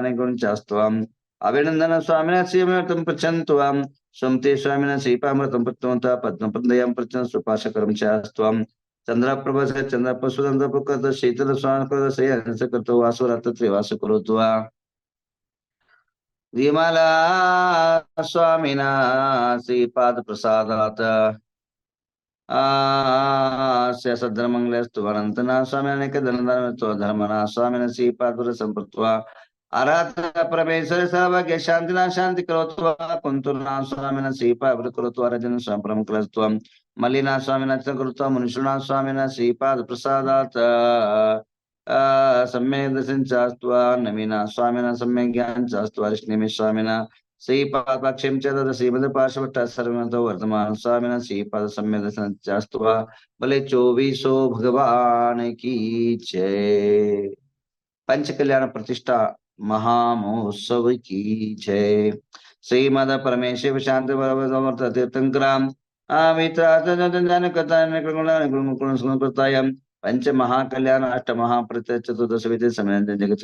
सर्वाणि गुणचास्त्वम् अभिनंदन स्वामिनः श्रीमृतं पृच्छन्त्वम् स्वमते स्वामिनः श्रीपामृतं पृच्छन्तः पद्मपदयं पृच्छन् सुपाशकरं चास्त्वम् चंद्रप्रभस चंद्रप्रसुदंद्रप्रकृत शीतल स्वानकृत श्रेयसकृतो वासुरत त्रिवास करोतु विमला स्वामिना श्रीपाद प्रसादात सद्धर्मंगलस्तु अनंतना स्वामी अनेक धनधर्मत्व धर्मना स्वामिना श्रीपाद संपत्वा आराध परमेश्वर सर्वज्ञ शांतिना शांति करोत्वा कुंतुना स्वामिना श्रीपाद करोत्वा रजन स्वयं कलस्त्वम् मलिना स्वामिना कृत्वा मुनिषुणा स्वामिना श्रीपाद प्रसादात सम्यक दर्शन चास्त्वा नवीना स्वामिना सम्यक ज्ञान चास्त्वा ऋष्णिमे स्वामिना श्रीपाद पक्षम च श्रीमद पार्श्वभट्ट सर्वतो वर्तमान स्वामिना श्रीपाद सम्यक दर्शन चास्त्वा भले 24 भगवान की जय। पंच कल्याण प्रतिष्ठा महामहोत्सव की जय। श्रीमद परमेश्वर शांति समर्थ तीर्थंकराम पंच महाकल्याण अष्ट महाप्रत चतुर्दश विधि समय जगत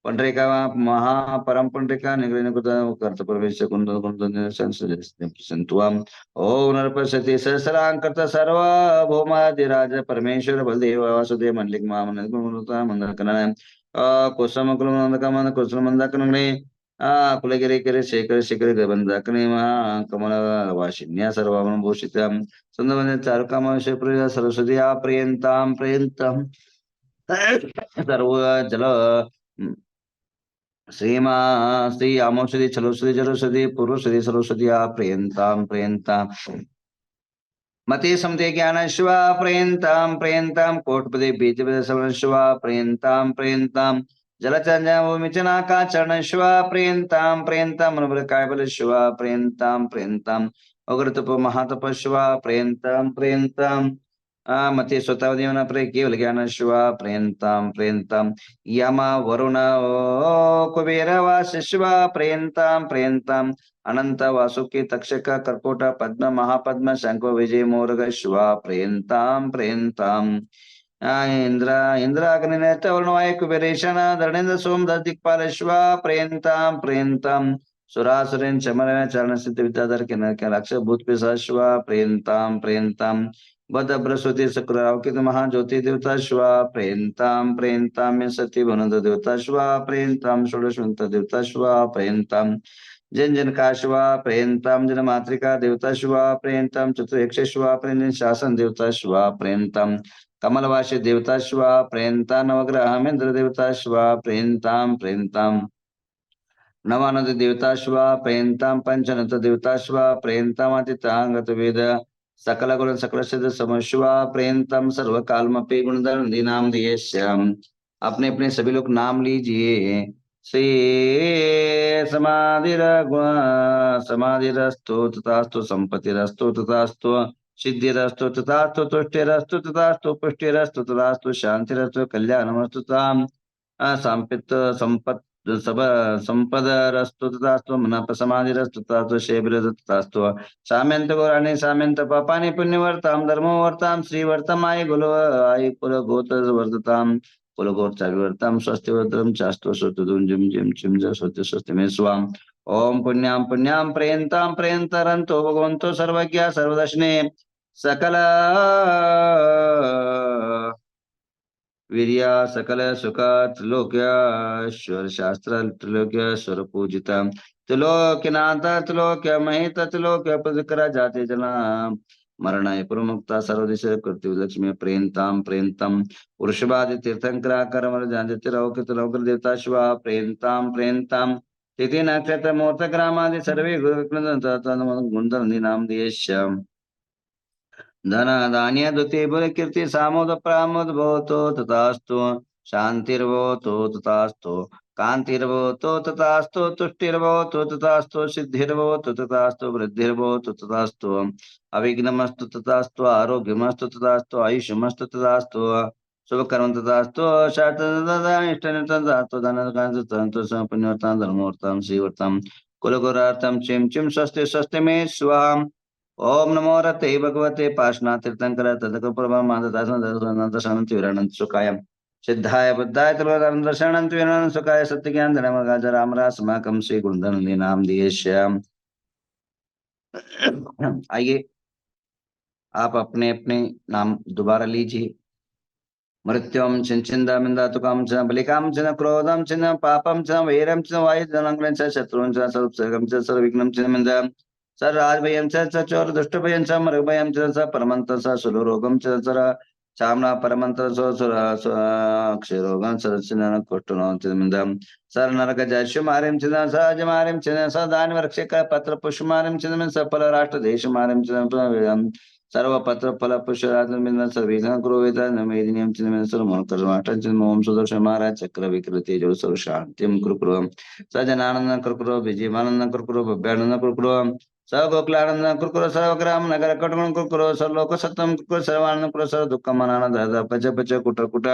पंडरिका महापरम पंडरिका निगृत प्रवेश ओम नरपति सहस्रांकृत सर्वभौमादिराज परमेश्वर बलदेव वासुदेव मंडलिक मंदकन कुसुम कुलमंदक कुसुम मंदकने कुलगिरी गिरी शेखर शिखर गबंधकने कमल वाशिन्या सर्वाभूषित सुंदर चारुकाम शिवप्रिय सरस्वती प्रियंताम प्रियंतम सर्व जल श्रीमा श्री आमोषधि छलोषधि जलोषधि पूर्वषधि सरस्वती प्रियंताम प्रियंताम मते समते ज्ञान शिवा प्रियंताम प्रियंताम कोटपदे बीजपदे सवर्ण शिवा प्रियंताम प्रियंताम जलचंजना का चरण शिवा प्रियंताम प्रियंताम मनोबल कायबल शिवा प्रियंताम प्रियंताम अग्रतप महातप शिवा प्रियंताम प्रियंताम मते स्वतावदीवन प्रिय केवल ज्ञान शिवा प्रियंताम प्रियंताम यमा वरुण कुबेर वास शिवा प्रियंताम प्रियंताम अनंत वासुकी तक्षक कर्कोट पद्म महापद्म शंख विजय मोरग शिवा प्रियंताम प्रियंताम इंद्र इंद्राग्निनेत्र वर्णवाय कुबेरेशन धरणेन्द्र सोम दिक्पाल शिवा प्रियंताम प्रियंताम सुरासुरेन चमरन चरण सिद्ध विद्याधर के लक्ष्य भूत पिशाच शिवा प्रियंताम प्रियंताम बद बृहस्पति शुक्र रावकित महाज्योति देवता शिवा प्रियंताम प्रियंताम सती भनद देवता शिवा प्रियंताम षोडशवंत देवता शिवा प्रियंताम जन जन का शिवा प्रियंताम जन मातृका देवता शिवा प्रियंताम चतुर्यक्ष शिवा प्रियंत शासन देवता शिवा प्रियंताम कमलवासी देवता शिवा प्रियंता नवग्रह इंद्र देवता शिवा प्रियंताम प्रियंताम नवानंद देवता शिवा प्रियंताम पंचनत देवता शिवा प्रियंताम अतितांगत वेद सकल गुण सकल सिद्ध सम शिवा प्रियंतम सर्व कालमपि गुणधर नाम दिए श्याम। अपने अपने सभी लोग नाम लीजिए। श्री समाधिरस्तु तथास्तु संपत्तिरस्तु तथास्तु सिद्धिरस्तु तथास्तु तुष्टिरस्तु तथास्तु पुष्टिरस्तु तथास्तु शांतिरस्तु कल्याणमस्तु ताम संपित संपत् सब संपदरस्तु तथास्तु मनप समाधिरस्तु तथास्तु शेबिरस्तु तथास्तु साम्यंत गौराणी साम्यंत पापानि पुण्यवर्ताम धर्मो वर्ताम श्री वर्तमाय गुलो आय कुल गोत्र वर्तताम कुल गोत्र विवर्ताम स्वस्ति वर्तम चास्तु स्वतुदुं जिम जिम चिम ज स्वस्ति स्वस्ति मे स्वाम। ओम पुण्याम पुण्याम प्रियंताम प्रियंतरंतो भगवंतो सर्वज्ञ सर्वदर्शने सकल वीर्या सकल सुख त्रिलोक्यश्वर शास्त्र त्रिलोक्यश्वर पूजिता त्रिलोक्यनाथ त्रिलोक्य महित त्रिलोक्य प्रकरा जाति जना मरणाय प्रमुक्ता सर्वदिश कृति लक्ष्मी प्रियंताम प्रियंतम वृषभादि तीर्थंकरा कर्म जानतिरौकित लौकिक देवता शिवा प्रियंताम प्रियंताम तिथि नक्षत्र मुहूर्त ग्रामादि सर्वे गुणधर नाम दियेश्याम। धन धान्य द्वितीय बल कीर्ति सामोद प्रामोद भवतो तथास्तु शांतिर्भवतो तथास्तु कांतिर्भवतो तथास्तु तुष्टिर्भवतो तथास्तु सिद्धिर्भवतो तथास्तु वृद्धिर्भवतो तथास्तु अविघ्नमस्तु तथास्तु आरोग्यमस्तु तथास्तु आयुष्यमस्तु तथास्तु शुभकर्म तथास्तु शास्त्रतथास्तु धनकांतु पुण्यवर्तां धर्मवर्तां श्रीवर्तां कुलगुरार्थं चिं चिं स्वस्ति स्वस्ति मे स्वाहा। ओम नमो रते भगवते पार्श्वनाथ तीर्थंकर तदक प्रभा मानदासन दशानंत विरानंत सुखाय सिद्धाय बुद्धाय त्रिलोकानंद सुखाय सत्य ज्ञान धर्मगाज राम रासमाकम श्री गुणधनंदी नाम दिएश्याम। आइए आप अपने अपने नाम दोबारा लीजिए। मृत्युम चिंचिंदा मिंदातुकम च बलिकाम च क्रोधम च पापम च वैरम च वायुधनंगं च शत्रुं च सर्वसर्गं च सर्वविघ्नं च मिंदा सर राजभयं च चोर दुष्टभयं च मृगभयं च परमंत स सुलोरोगं च सर चामना परमंत सो सुर क्षरोगं सरचन कुष्टनो च मिंदा सर नरक जैश्य मारिम च सहज मारिम च सदान वृक्षक पत्र पुष्प मारिम च सफल राष्ट्र देश मारिम च सर्वपत्र फल पुष्पराजन सर्वेदन कुरुवेद नमेदिनीयं चिन्मय सर्वमोहकर्माटं चिन्मोहं सुदर्शन महाराज चक्र विकृति जो सर्व शांतिम कुरुकुरु सजनानंद कुरुकुरु विजयमानंद कुरुकुरु भव्यानंद कुरुकुरु स गोकुलानंद कुरुकुरु सर्वग्राम नगर कटगुण कुरुकुरु सर्वलोक सत्यम कुरुकुरु सर्वानंद कुरु सर्व दुःखमानंद हृदय पच पच कुट कुट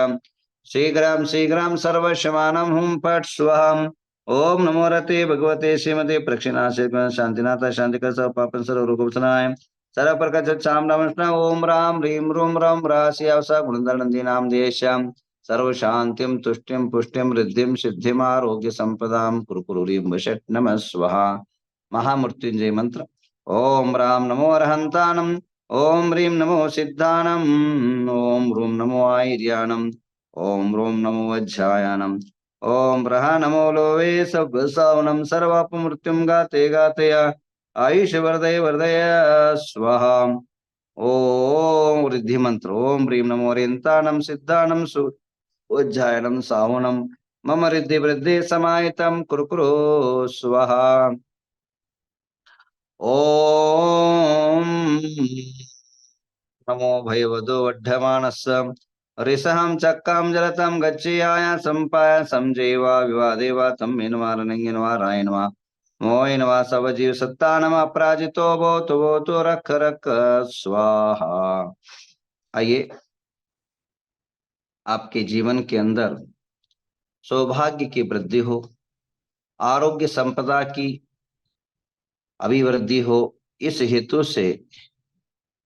शीघ्रं सर्वशमानं हुम फट स्वहम। ओम नमो रते भगवते श्रीमते प्रक्षिणाशे शांतिनाथ शांतिकर सर्व पापन सर्व रोगोपशनाय सर्व प्रकार चाम नमस्कार ओम राम ह्रीम रूम रम राशि अवसा गुणधनंदी नाम देश्याम सर्व शांतिम तुष्टिम पुष्टिम रिद्धिम सिद्धिम आरोग्य संपदाम कुरुकुरुरीम वशट नमः स्वाहा। महामृत्युंजय मंत्र। ओम राम नमो अरहंतानम ओम ह्रीम नमो सिद्धानम ओम रूम नमो आयर्यानम ओम रोम नमो वज्रायानम ओम ब्रहा नमो लोवे सब सवनम सर्वापमृत्युम गाते गातया आयुष वर्धय वर्धय स्वाहा। ओम वृद्धि मंत्र। ओम ह्रीम नमो रेन्तानम सिद्धानम सुज्जायनम साहुनम मम रिद्धि वृद्धि समाहितम कुरुकुरु स्वाहा। ओम नमो भयवदो वड्ढमानस्य ऋषहं चक्कां जलतं गच्छेयाय संपाय संजयवा विवादेवा तम मेनवारनंगिनवारायणवा मोहिनवा सवजीव सत्ता नम अपराजितो वो तो रख रख स्वाहा। आइए आपके जीवन के अंदर सौभाग्य की वृद्धि हो, आरोग्य संपदा की अभिवृद्धि हो, इस हेतु से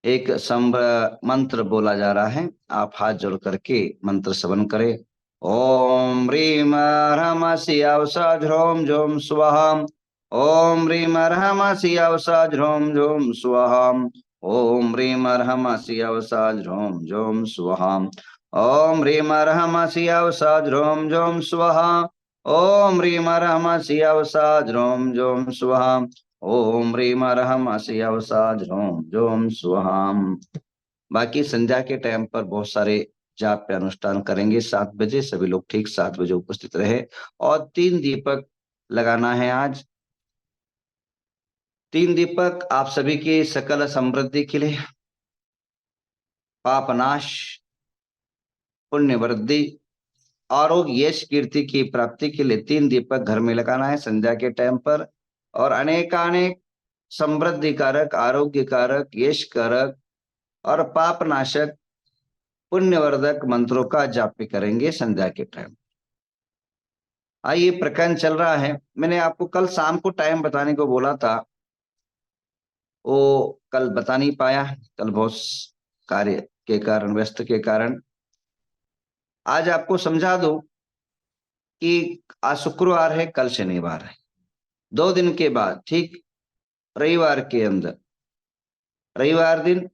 एक मंत्र बोला जा रहा है। आप हाथ जोड़ करके मंत्र श्रवण करें। ओम ह्रीम ह्रम शिवसा ह्रोम झोम स्वाहा। ओम ह्रीम ह्रम शिवसा ह्रोम झोम स्वाहा। ओम ह्रीम ह्रम शिवसा ह्रोम झोम स्वाहा। ओम ह्रीम ह्रम शिवसा ह्रोम झोम स्वाहा। ओम ह्रीम ह्रम शिवसा ह्रोम झोम स्वाहा। ओम ह्रीम ह्रम शिवसा ह्रोम झोम स्वाहा। बाकी संध्या के टाइम पर बहुत सारे जाप पे अनुष्ठान करेंगे। 7 बजे सभी लोग ठीक 7 बजे उपस्थित रहे और 3 दीपक लगाना है आज। 3 दीपक आप सभी की सकल समृद्धि के लिए, पाप नाश, पुण्य वृद्धि, आरोग्य यश कीर्ति की प्राप्ति के लिए 3 दीपक घर में लगाना है संध्या के टाइम पर। और अनेकानेक समृद्धि कारक, आरोग्य कारक, यश कारक और पाप नाशक, पुण्यवर्धक मंत्रों का जाप भी करेंगे संध्या के टाइम। आइए प्रकरण चल रहा है। मैंने आपको कल शाम को टाइम बताने को बोला था, वो कल बता नहीं पाया, कल बहुत कार्य के कारण, व्यस्त के कारण। आज आपको समझा दूं कि आज शुक्रवार है, कल शनिवार है। 2 दिन के बाद ठीक रविवार के अंदर, रविवार दिन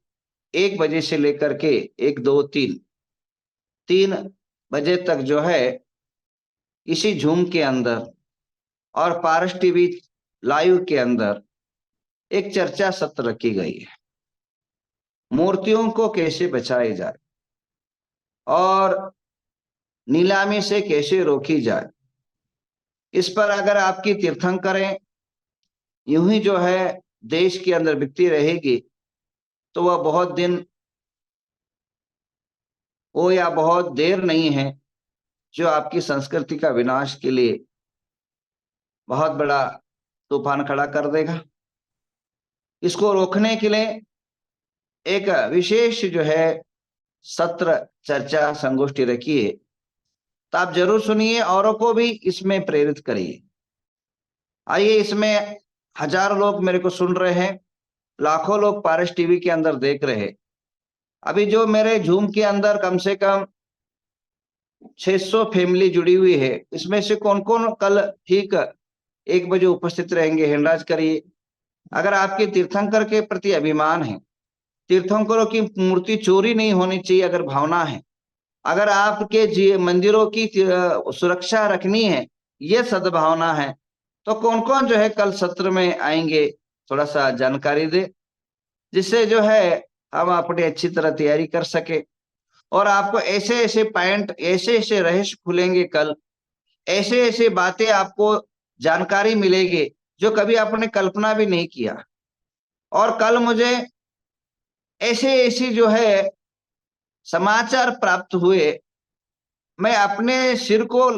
1 बजे से लेकर के 1, 2, 3 बजे तक जो है इसी झूम के अंदर और पारस टीवी लाइव के अंदर एक चर्चा सत्र रखी गई है। मूर्तियों को कैसे बचाई जाए और नीलामी से कैसे रोकी जाए, इस पर अगर आपकी तीर्थंकरें यूं ही जो है देश के अंदर बिकती रहेगी तो वह बहुत दिन हो या बहुत देर नहीं है जो आपकी संस्कृति का विनाश के लिए बहुत बड़ा तूफान खड़ा कर देगा। इसको रोकने के लिए एक विशेष जो है सत्र, चर्चा, संगोष्ठी रखी है। तो आप जरूर सुनिए, औरों को भी इसमें प्रेरित करिए। आइए, इसमें हजारों लोग मेरे को सुन रहे हैं, लाखों लोग पारस टीवी के अंदर देख रहे हैं। अभी जो मेरे झूम के अंदर कम से कम 600 फैमिली जुड़ी हुई है। इसमें से कौन कौन कल ठीक 1 बजे उपस्थित रहेंगे? हैंडराइज करिए। अगर आपके तीर्थंकर के प्रति अभिमान है, तीर्थंकरों की मूर्ति चोरी नहीं होनी चाहिए अगर भावना है, अगर आपके मंदिरों की सुरक्षा रखनी है, ये सद्भावना है, तो कौन कौन जो है कल सत्र में आएंगे, थोड़ा सा जानकारी दे, जिससे जो है हम अपनी अच्छी तरह तैयारी कर सके। और आपको ऐसे ऐसे पॉइंट, ऐसे ऐसे रहस्य खुलेंगे कल, ऐसे ऐसे बातें आपको जानकारी मिलेगी जो कभी आपने कल्पना भी नहीं किया। और कल मुझे ऐसे ऐसी जो है समाचार प्राप्त हुए, मैं अपने सिर को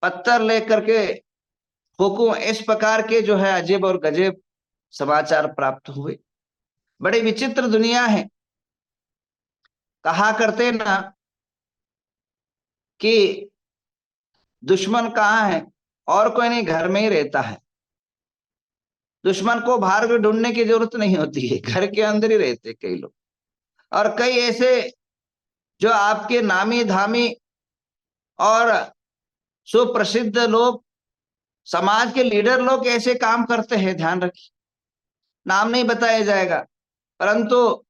पत्थर लेकर के ठोकूं, इस प्रकार के जो है अजब और गजब समाचार प्राप्त हुए। बड़ी विचित्र दुनिया है। कहा करते ना कि दुश्मन कहाँ है? और कोई नहीं, घर में ही रहता है। दुश्मन को बाहर भी ढूंढने की जरूरत नहीं होती है, घर के अंदर ही रहते कई लोग। और कई ऐसे जो आपके नामी धामी और सुप्रसिद्ध लोग, समाज के लीडर लोग ऐसे काम करते हैं, ध्यान रखिए। नाम नहीं बताया जाएगा, परंतु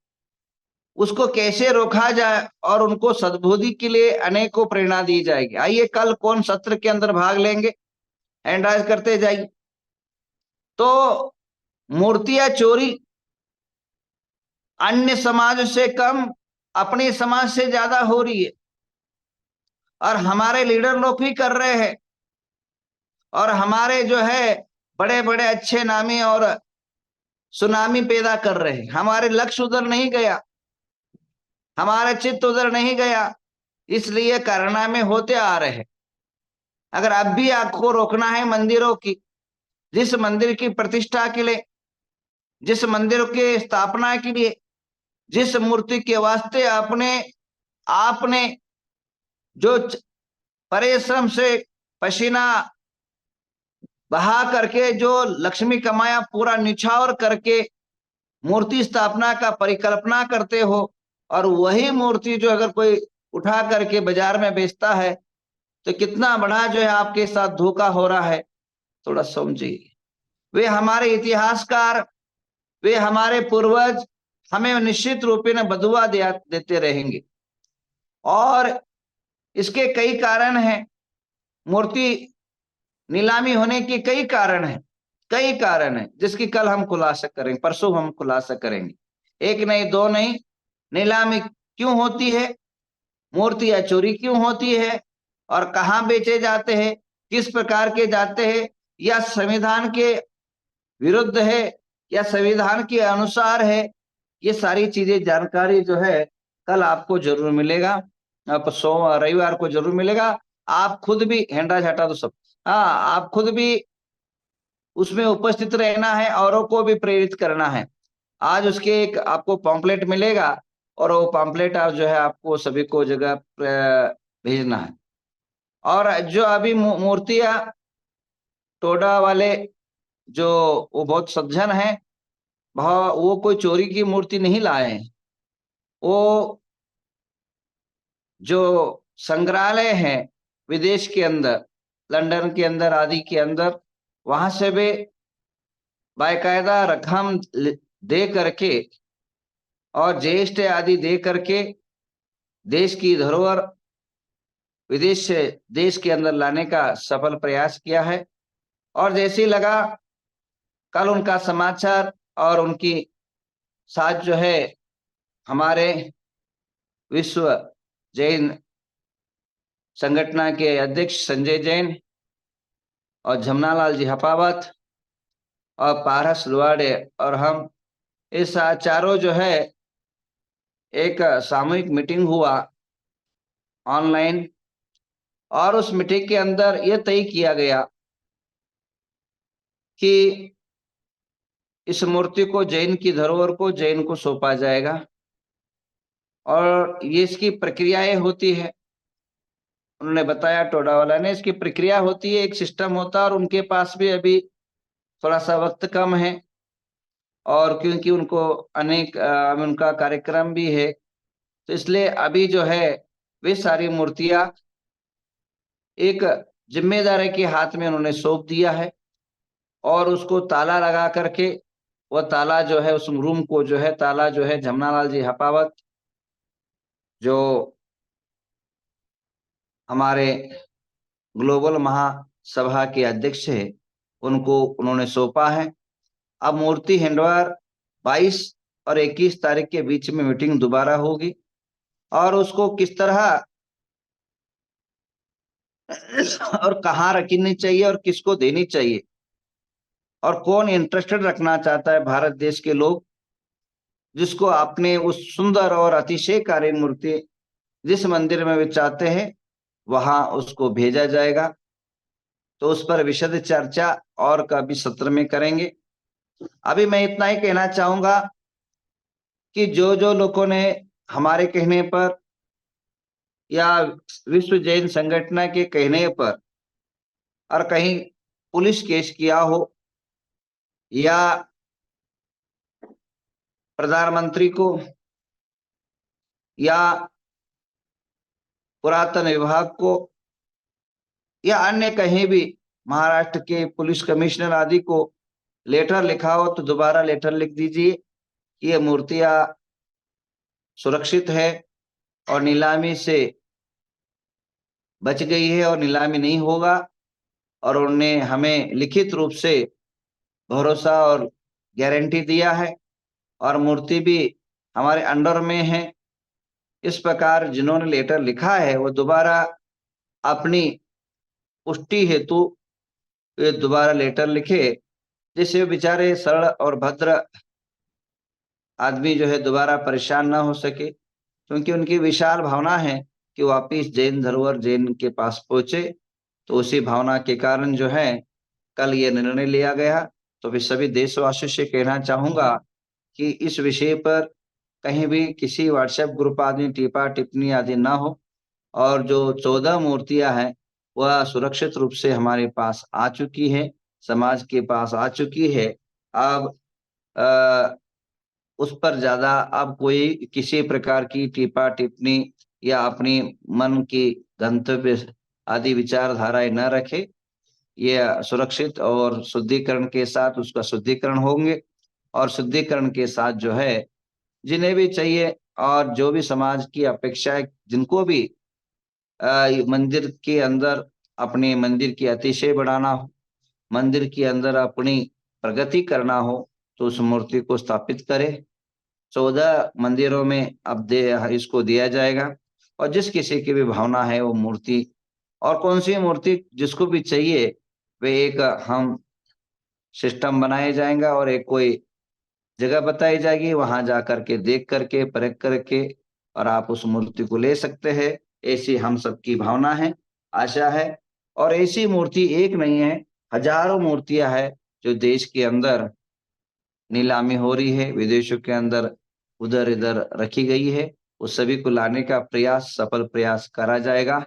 उसको कैसे रोका जाए और उनको सद्बुद्धि के लिए अनेकों प्रेरणा दी जाएगी। आइए कल कौन सत्र के अंदर भाग लेंगे, हैंड राइज करते जाइए। तो मूर्तियां चोरी अन्य समाज से कम, अपने समाज से ज्यादा हो रही है, और हमारे लीडर लोग भी कर रहे हैं। और हमारे जो है बड़े बड़े अच्छे नामी और सुनामी पैदा कर रहे हैं। हमारे लक्ष्य उधर नहीं गया, हमारा चित्त उधर नहीं गया, इसलिए कारनामे होते आ रहे हैं। अगर अब भी आपको रोकना है मंदिरों की, जिस मंदिर की प्रतिष्ठा के लिए, जिस मंदिर के स्थापना के लिए, जिस मूर्ति के वास्ते आपने आपने जो परिश्रम से पसीना बहा करके जो लक्ष्मी कमाया, पूरा निछावर करके मूर्ति स्थापना का परिकल्पना करते हो, और वही मूर्ति जो अगर कोई उठा करके बाजार में बेचता है, तो कितना बड़ा जो है आपके साथ धोखा हो रहा है, थोड़ा समझिए। वे हमारे इतिहासकार, वे हमारे पूर्वज हमें निश्चित रूप में बदुआ देते रहेंगे। और इसके कई कारण हैं। मूर्ति नीलामी होने के कई कारण हैं, कई कारण हैं, जिसकी कल हम खुलासा करेंगे, परसों हम खुलासा करेंगे। एक नहीं, दो नहीं, नीलामी क्यों होती है, मूर्तियां चोरी क्यों होती है, और कहाँ बेचे जाते हैं, किस प्रकार के जाते हैं, या संविधान के विरुद्ध है या संविधान के अनुसार है, ये सारी चीजें जानकारी जो है कल आपको जरूर मिलेगा। आप रविवार को जरूर मिलेगा। आप खुद भी, हैंडराइज हटा दो सब, हाँ, आप खुद भी उसमें उपस्थित रहना है, औरों को भी प्रेरित करना है। आज उसके एक आपको पॉम्पलेट मिलेगा, और वो पॉम्पलेट आप जो है आपको सभी को जगह भेजना है। और जो अभी मूर्तियां टोडा वाले, जो वो बहुत सज्जन है, वो कोई चोरी की मूर्ति नहीं लाए हैं। वो जो संग्रहालय है विदेश के अंदर, लंदन के अंदर आदि के अंदर, वहां से भी बाकायदा रकम दे करके और जीएसटी आदि दे करके देश की धरोहर विदेश से देश के अंदर लाने का सफल प्रयास किया है। और जैसे ही लगा कल उनका समाचार, और उनकी साथ जो है हमारे विश्व जैन संगठन के अध्यक्ष संजय जैन और जमनालाल जी हपावत और पारस लुआडे और हम, इस चारों जो है एक सामूहिक मीटिंग हुआ ऑनलाइन। और उस मीटिंग के अंदर यह तय किया गया कि इस मूर्ति को, जैन की धरोहर को जैन को सौंपा जाएगा। और ये इसकी प्रक्रियाएं होती है, उन्होंने बताया, टोडा वाला ने, इसकी प्रक्रिया होती है, एक सिस्टम होता है, और उनके पास भी अभी थोड़ा सा वक्त कम है, और क्योंकि उनको अनेक उनका कार्यक्रम भी है, तो इसलिए अभी जो है वे सारी मूर्तियां एक जिम्मेदारी के हाथ में उन्होंने सौंप दिया है और उसको ताला लगा करके, वह ताला जो है उस रूम को जो है ताला जो है जमनालाल जी हपावत जो हमारे ग्लोबल महासभा के अध्यक्ष है उनको उन्होंने सौंपा है। अब मूर्ति हैंडओवर 22 और 21 तारीख के बीच में मीटिंग दोबारा होगी और उसको किस तरह और कहाँ रखनी चाहिए और किसको देनी चाहिए और कौन इंटरेस्टेड रखना चाहता है भारत देश के लोग, जिसको आपने उस सुंदर और अतिशयकारी मूर्ति जिस मंदिर में वे चाहते हैं वहां उसको भेजा जाएगा। तो उस पर विशद चर्चा और कभी सत्र में करेंगे। अभी मैं इतना ही कहना चाहूंगा कि जो जो लोगों ने हमारे कहने पर या विश्व जैन संगठन के कहने पर और कहीं पुलिस केस किया हो या प्रधानमंत्री को या पुरातन विभाग को या अन्य कहीं भी महाराष्ट्र के पुलिस कमिश्नर आदि को लेटर लिखा हो तो दोबारा लेटर लिख दीजिए कि ये मूर्तियां सुरक्षित है और नीलामी से बच गई है और नीलामी नहीं होगा। और उन्होंने हमें लिखित रूप से भरोसा और गारंटी दिया है और मूर्ति भी हमारे अंडर में है। इस प्रकार जिन्होंने लेटर लिखा है वो दोबारा अपनी पुष्टि हेतु ये दोबारा लेटर लिखे, जिससे बेचारे सरल और भद्र आदमी जो है दोबारा परेशान ना हो सके, क्योंकि उनकी विशाल भावना है कि वापिस जैन धरोहर जैन के पास पहुंचे। तो उसी भावना के कारण जो है कल ये निर्णय लिया गया। तो फिर सभी देशवासियों से कहना चाहूंगा कि इस विषय पर कहीं भी किसी व्हाट्सएप ग्रुप आदि टिप्पा टिप्पणी आदि ना हो और जो 14 मूर्तियां हैं वह सुरक्षित रूप से हमारे पास आ चुकी है, समाज के पास आ चुकी है। अब उस पर ज्यादा अब कोई किसी प्रकार की टिप्पा टिप्पणी या अपनी मन की गंतव्य आदि विचारधाराएं न रखे। ये सुरक्षित और शुद्धिकरण के साथ उसका शुद्धिकरण होंगे और शुद्धिकरण के साथ जो है जिन्हें भी चाहिए और जो भी समाज की अपेक्षाएं जिनको भी मंदिर के अंदर अपने मंदिर की अतिशय बढ़ाना हो, मंदिर के अंदर अपनी प्रगति करना हो तो उस मूर्ति को स्थापित करे। 14 मंदिरों में अब इसको दिया जाएगा और जिस किसी की भी भावना है वो मूर्ति और कौन सी मूर्ति जिसको भी चाहिए वे एक हम सिस्टम बनाए जाएगा और एक कोई जगह बताई जाएगी, वहां जा करके देख करके परख करके और आप उस मूर्ति को ले सकते हैं। ऐसी हम सबकी भावना है, आशा है। और ऐसी मूर्ति एक नहीं है, हजारों मूर्तियां हैं जो देश के अंदर नीलामी हो रही है, विदेशों के अंदर उधर इधर रखी गई है। उस सभी को लाने का प्रयास सफल प्रयास करा जाएगा।